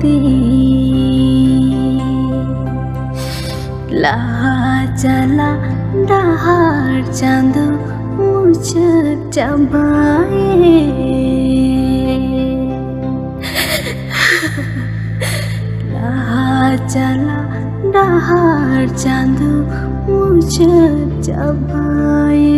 दी लहा चला डहार चांदो मुझे चबाए लहा चला डहार चांदो मुझे चबाए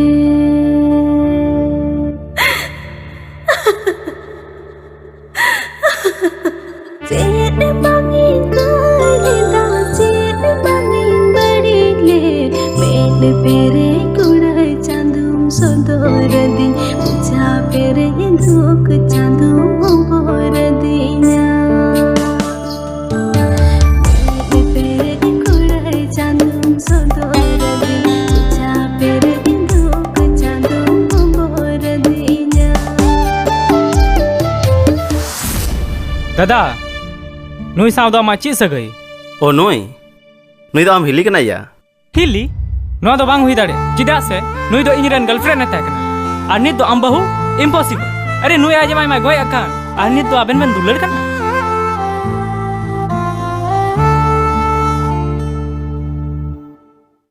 चेत bangin kalida चेत bangin barile med pere kudai chandum sodor din puja pere duk chandum bor dinya med pere kudai chandum sodor din puja pere duk chandum bor dinya दादा नुई साव दो माची सगई ओ नुई दो आम हिली कना या हिली नो दो बांग हुई दाड़े चिदा से नुई दो इंजरन गर्लफ्रेंड नता कना और नित दो आम बहु इम्पॉसिबल अरे नुई आज माय गोय अकान और नित दो आबेन बेन दुलर कना